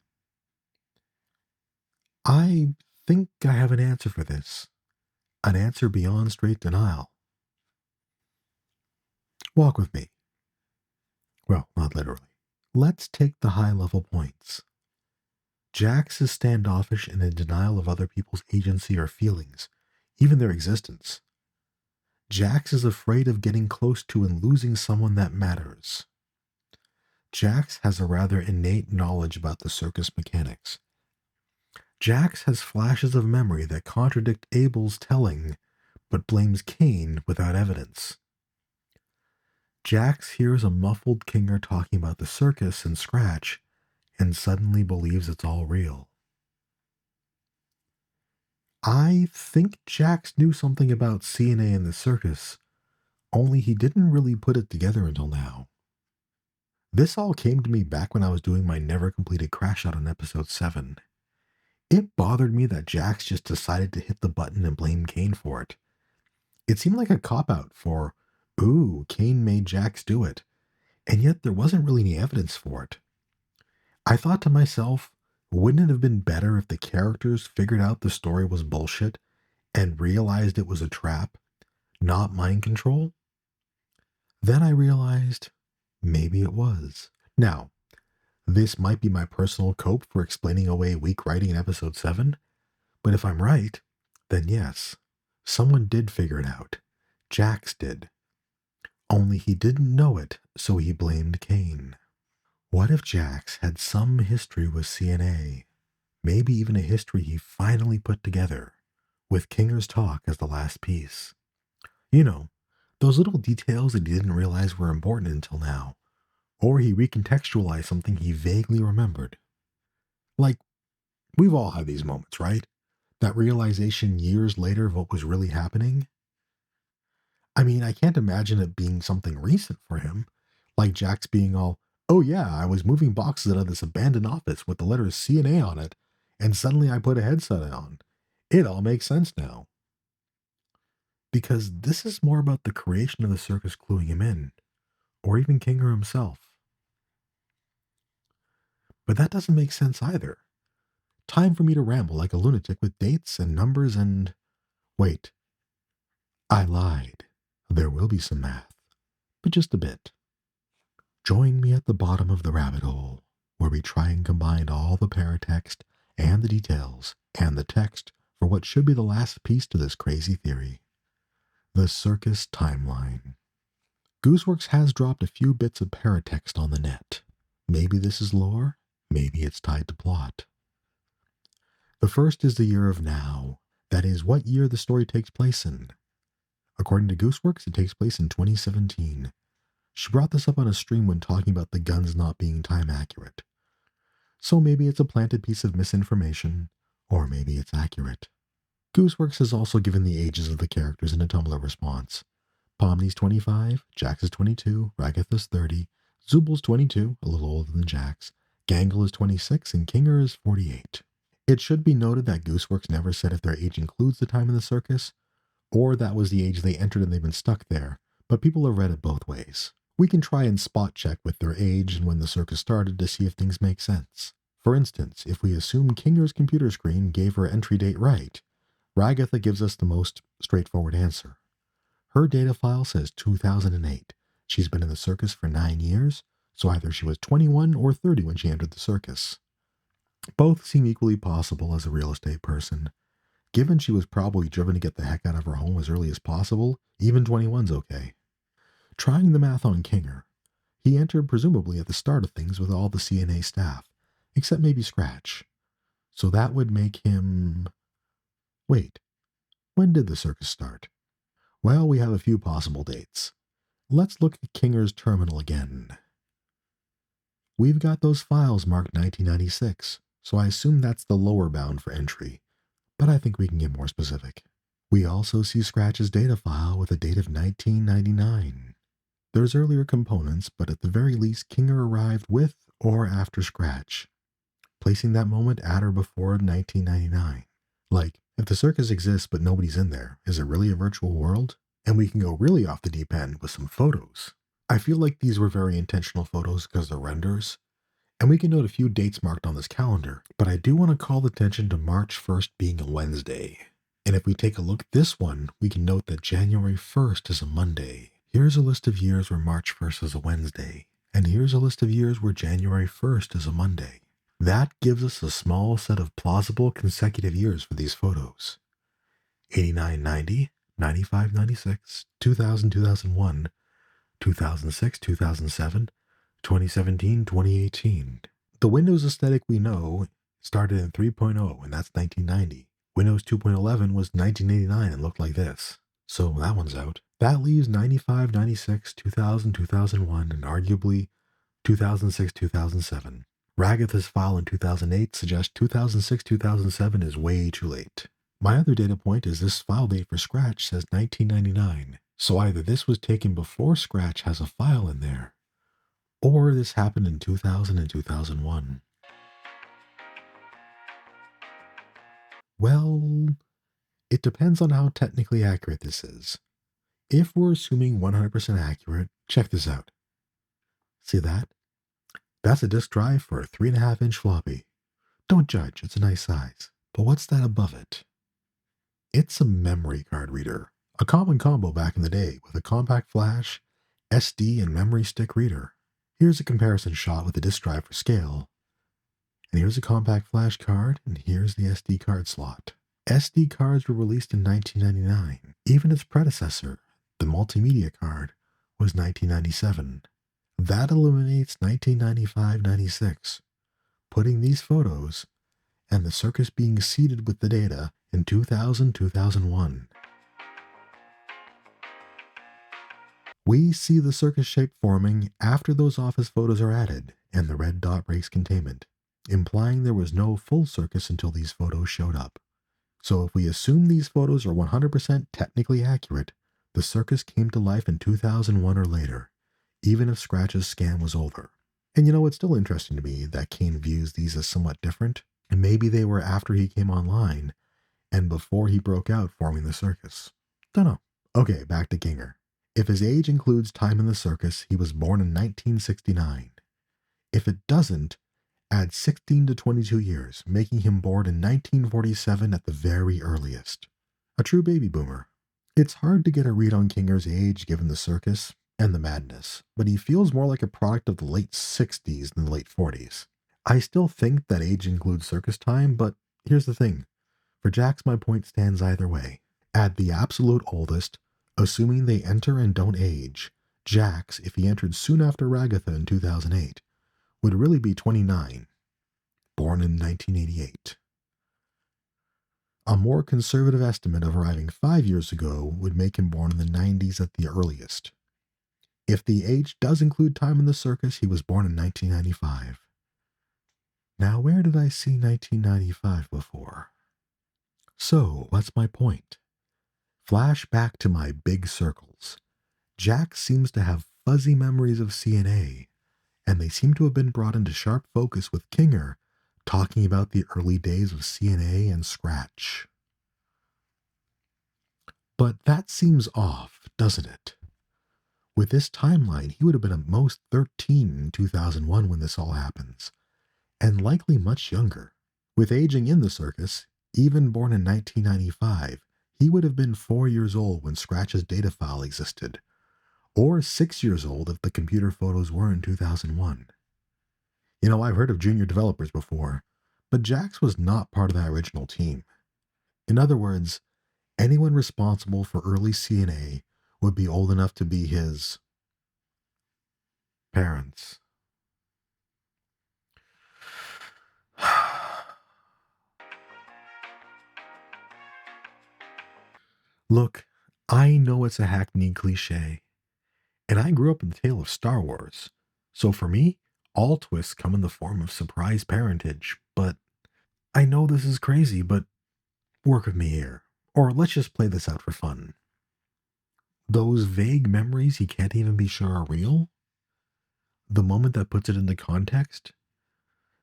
I think I have an answer for this. An answer beyond straight denial. Walk with me. Well, not literally. Let's take the high-level points. Jax is standoffish and in denial of other people's agency or feelings, even their existence. Jax is afraid of getting close to and losing someone that matters. Jax has a rather innate knowledge about the circus mechanics. Jax has flashes of memory that contradict Abel's telling, but blames Caine without evidence. Jax hears a muffled Kinger talking about the circus and Scratch, and suddenly believes it's all real. I think Jax knew something about CNA and the circus, only he didn't really put it together until now. This all came to me back when I was doing my never completed crash out on episode 7. It bothered me that Jax just decided to hit the button and blame Caine for it. It seemed like a cop-out for, ooh, Caine made Jax do it, and yet there wasn't really any evidence for it. I thought to myself, wouldn't it have been better if the characters figured out the story was bullshit and realized it was a trap, not mind control? Then I realized maybe it was. Now, this might be my personal cope for explaining away weak writing in episode 7, but if I'm right, then yes, someone did figure it out. Jax did. Only he didn't know it, so he blamed Caine. What if Jax had some history with CNA? Maybe even a history he finally put together, with Kinger's talk as the last piece. You know, those little details that he didn't realize were important until now. Or he recontextualized something he vaguely remembered. Like, we've all had these moments, right? That realization years later of what was really happening. I mean, I can't imagine it being something recent for him. Like Jax being all, oh yeah, I was moving boxes out of this abandoned office with the letters CNA on it, and suddenly I put a headset on. It all makes sense now. Because this is more about the creation of the circus cluing him in, or even Kinger himself. But that doesn't make sense either. Time for me to ramble like a lunatic with dates and numbers and... Wait. I lied. There will be some math, but just a bit. Join me at the bottom of the rabbit hole, where we try and combine all the paratext and the details and the text for what should be the last piece to this crazy theory. The circus timeline. Gooseworks has dropped a few bits of paratext on the net. Maybe this is lore, maybe it's tied to plot. The first is the year of now, that is, what year the story takes place in. According to Gooseworks, it takes place in 2017. She brought this up on a stream when talking about the guns not being time accurate. So maybe it's a planted piece of misinformation, or maybe it's accurate. Gooseworks has also given the ages of the characters in a Tumblr response. Pomni's 25, Jax is 22, Ragath is 30, Zubal's 22, a little older than Jax, Gangle is 26, and Kinger is 48. It should be noted that Gooseworks never said if their age includes the time in the circus, or that was the age they entered and they've been stuck there, but people have read it both ways. We can try and spot check with their age and when the circus started to see if things make sense. For instance, if we assume Kinger's computer screen gave her entry date right, Ragatha gives us the most straightforward answer. Her data file says 2008. She's been in the circus for 9 years, so either she was 21 or 30 when she entered the circus. Both seem equally possible as a real estate person. Given she was probably driven to get the heck out of her home as early as possible, even 21's okay. Trying the math on Kinger, he entered presumably at the start of things with all the CNA staff, except maybe Scratch. So that would make him... Wait, when did the circus start? Well, we have a few possible dates. Let's look at Kinger's terminal again. We've got those files marked 1996, so I assume that's the lower bound for entry, but I think we can get more specific. We also see Scratch's data file with a date of 1999. There's earlier components, but at the very least, Kinger arrived with or after Scratch, placing that moment at or before 1999. Like, if the circus exists but nobody's in there, is it really a virtual world? And we can go really off the deep end with some photos. I feel like these were very intentional photos because they're renders, and we can note a few dates marked on this calendar, but I do want to call attention to March 1st being a Wednesday. And if we take a look at this one, we can note that January 1st is a Monday. Here's a list of years where March 1st is a Wednesday, and here's a list of years where January 1st is a Monday. That gives us a small set of plausible consecutive years for these photos. 89, 90, 95, 96, 2000, 2001, 2006, 2007, 2017, 2018. The Windows aesthetic we know started in 3.0, and that's 1990. Windows 2.11 was 1989 and looked like this. So that one's out. That leaves 95, 96, 2000, 2001, and arguably 2006, 2007. Ragatha's file in 2008 suggests 2006, 2007 is way too late. My other data point is this file date for Scratch says 1999, so either this was taken before Scratch has a file in there, or this happened in 2000 and 2001. Well, it depends on how technically accurate this is. If we're assuming 100% accurate, check this out. See that? That's a disk drive for a 3.5-inch floppy. Don't judge, it's a nice size. But what's that above it? It's a memory card reader. A common combo back in the day with a compact flash, SD, and memory stick reader. Here's a comparison shot with the disk drive for scale. And here's a compact flash card, and here's the SD card slot. SD cards were released in 1999. Even its predecessor, the multimedia card, was 1997. That eliminates 1995-96, putting these photos and the circus being seeded with the data in 2000-2001. We see the circus shape forming after those office photos are added and the red dot breaks containment, implying there was no full circus until these photos showed up. So if we assume these photos are 100% technically accurate, the circus came to life in 2001 or later, even if Scratch's scan was older. And you know, it's still interesting to me that Caine views these as somewhat different, and maybe they were after he came online and before he broke out forming the circus. Dunno. Okay, back to Kinger. If his age includes time in the circus, he was born in 1969. If it doesn't, add 16 to 22 years, making him born in 1947 at the very earliest. A true baby boomer. It's hard to get a read on Kinger's age given the circus and the madness, but he feels more like a product of the late 60s than the late 40s. I still think that age includes circus time, but here's the thing. For Jax, my point stands either way. Add the absolute oldest, assuming they enter and don't age. Jax, if he entered soon after Ragatha in 2008, would really be 29, born in 1988. A more conservative estimate of arriving 5 years ago would make him born in the 90s at the earliest. If the age does include time in the circus, he was born in 1995. Now, where did I see 1995 before? So, what's my point? Flash back to my big circles. Jack seems to have fuzzy memories of CNA, and they seem to have been brought into sharp focus with Kinger talking about the early days of CNA and Scratch. But that seems off, doesn't it? With this timeline, he would have been at most 13 in 2001 when this all happens, and likely much younger. With aging in the circus, even born in 1995, he would have been 4 years old when Scratch's data file existed, or 6 years old if the computer photos were in 2001. I've heard of junior developers before, but Jax was not part of that original team. In other words, anyone responsible for early CNA would be old enough to be his parents. Look, I know it's a hackneyed cliche, and I grew up in the tale of Star Wars, so for me, all twists come in the form of surprise parentage, but I know this is crazy, but work with me here. Or let's just play this out for fun. Those vague memories he can't even be sure are real? The moment that puts it into context?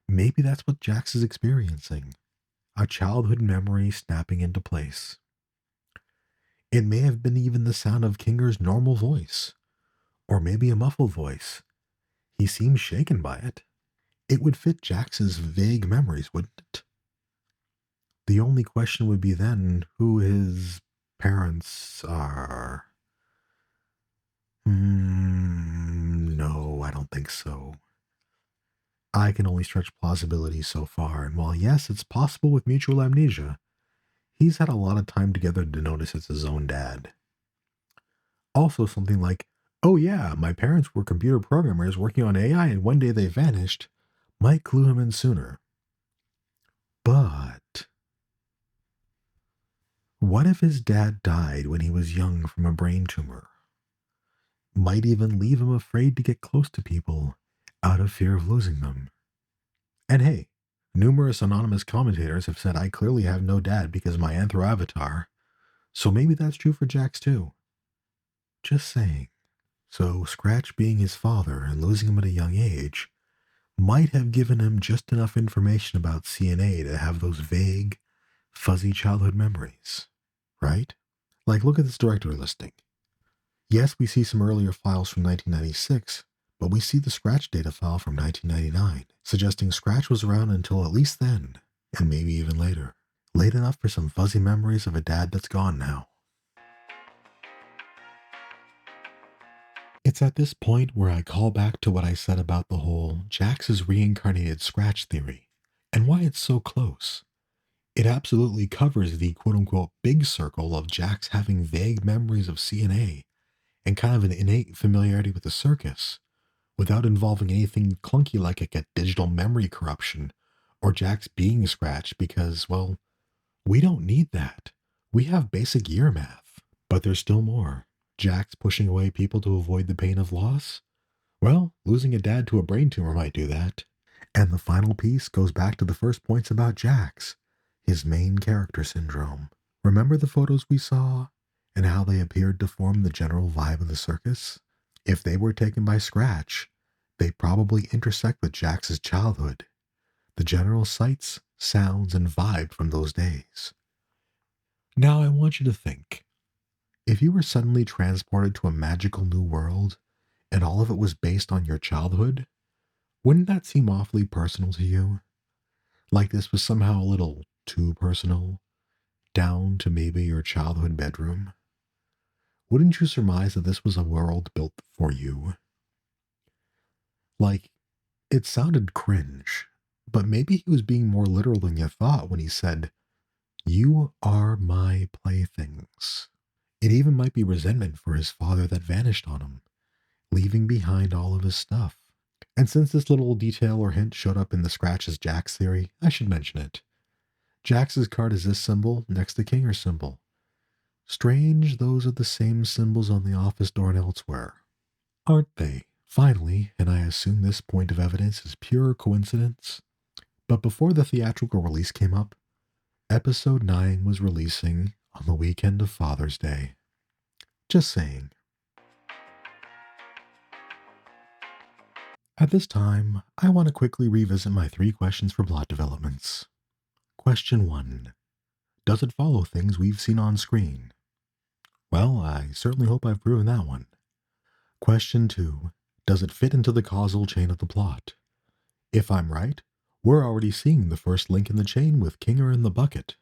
Maybe that's what Jax is experiencing. A childhood memory snapping into place. It may have been even the sound of Kinger's normal voice. Or maybe a muffled voice. He seems shaken by it. It would fit Jax's vague memories, wouldn't it? The only question would be then who his parents are. No, I don't think so. I can only stretch plausibility so far, and while yes, it's possible with mutual amnesia, he's had a lot of time together to notice it's his own dad. Also something like, oh yeah, my parents were computer programmers working on AI and one day they vanished, might clue him in sooner. But what if his dad died when he was young from a brain tumor? Might even leave him afraid to get close to people out of fear of losing them. And hey, numerous anonymous commentators have said I clearly have no dad because of my anthro avatar, so maybe that's true for Jax too. Just saying. So Scratch being his father and losing him at a young age might have given him just enough information about CNA to have those vague, fuzzy childhood memories, right? Like, look at this directory listing. Yes, we see some earlier files from 1996, but we see the Scratch data file from 1999, suggesting Scratch was around until at least then, and maybe even later. Late enough for some fuzzy memories of a dad that's gone now. It's at this point where I call back to what I said about the whole Jax's reincarnated Scratch theory, and why it's so close. It absolutely covers the quote-unquote big circle of Jax having vague memories of CNA, and kind of an innate familiarity with the circus, without involving anything clunky like a digital memory corruption, or Jax being Scratch because, well, we don't need that. We have basic year math. But there's still more. Jax pushing away people to avoid the pain of loss? Well, losing a dad to a brain tumor might do that. And the final piece goes back to the first points about Jax, his main character syndrome. Remember the photos we saw, and how they appeared to form the general vibe of the circus? If they were taken by Scratch, they probably intersect with Jax's childhood, the general sights, sounds, and vibe from those days. Now I want you to think. If you were suddenly transported to a magical new world, and all of it was based on your childhood, wouldn't that seem awfully personal to you? Like this was somehow a little too personal, down to maybe your childhood bedroom? Wouldn't you surmise that this was a world built for you? Like, it sounded cringe, but maybe he was being more literal than you thought when he said, "You are my playthings." It even might be resentment for his father that vanished on him, leaving behind all of his stuff. And since this little detail or hint showed up in the Scratch's Jax theory, I should mention it. Jax's card is this symbol next to Kinger's symbol. Strange, those are the same symbols on the office door and elsewhere. Aren't they? Finally, and I assume this point of evidence is pure coincidence, but before the theatrical release came up, Episode 9 was releasing on the weekend of Father's Day. Just saying. At this time, I want to quickly revisit my 3 questions for plot developments. Question 1. Does it follow things we've seen on screen? Well, I certainly hope I've proven that one. Question 2. Does it fit into the causal chain of the plot? If I'm right, we're already seeing the first link in the chain with Kinger in the bucket.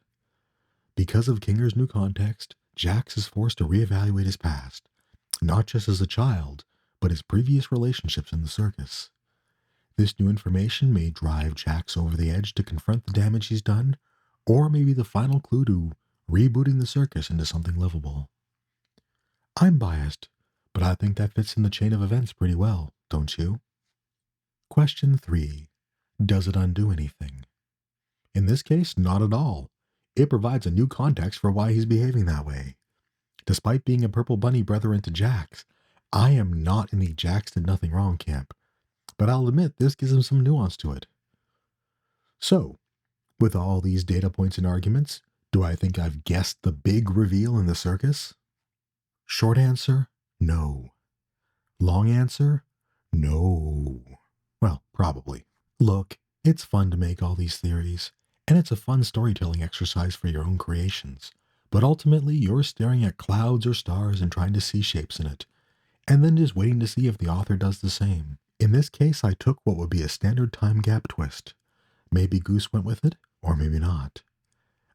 Because of Kinger's new context, Jax is forced to reevaluate his past, not just as a child, but his previous relationships in the circus. This new information may drive Jax over the edge to confront the damage he's done, or maybe the final clue to rebooting the circus into something livable. I'm biased, but I think that fits in the chain of events pretty well, don't you? Question 3. Does it undo anything? In this case, not at all. It provides a new context for why he's behaving that way. Despite being a Purple Bunny brethren to Jax, I am not in the Jax did nothing wrong camp, but I'll admit this gives him some nuance to it. So, with all these data points and arguments, do I think I've guessed the big reveal in the circus? Short answer, no. Long answer, no. Well, probably. Look, it's fun to make all these theories, and it's a fun storytelling exercise for your own creations, but ultimately you're staring at clouds or stars and trying to see shapes in it, and then just waiting to see if the author does the same. In this case, I took what would be a standard time gap twist. Maybe Goose went with it, or maybe not.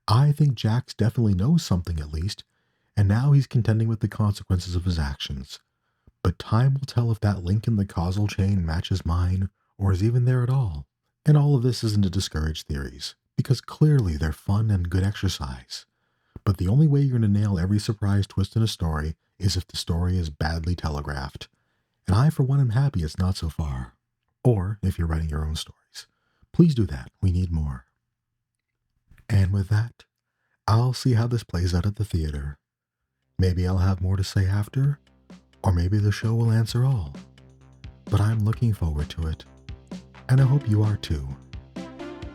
I think Jax definitely knows something at least, and now he's contending with the consequences of his actions. But time will tell if that link in the causal chain matches mine, or is even there at all. And all of this isn't to discourage theories, because clearly they're fun and good exercise. But the only way you're going to nail every surprise twist in a story is if the story is badly telegraphed. And I, for one, am happy it's not so far. Or, if you're writing your own stories, please do that. We need more. And with that, I'll see how this plays out at the theater. Maybe I'll have more to say after, or maybe the show will answer all. But I'm looking forward to it, and I hope you are too.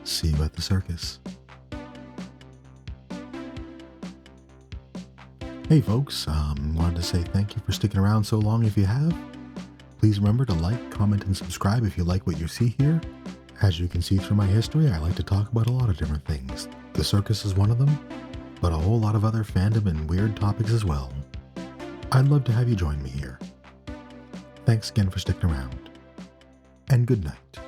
See you at the circus. Hey folks, wanted to say thank you for sticking around so long if you have. Please remember to like, comment, and subscribe if you like what you see here. As you can see through my history, I like to talk about a lot of different things. The circus is one of them, but a whole lot of other fandom and weird topics as well. I'd love to have you join me here. Thanks again for sticking around, and good night.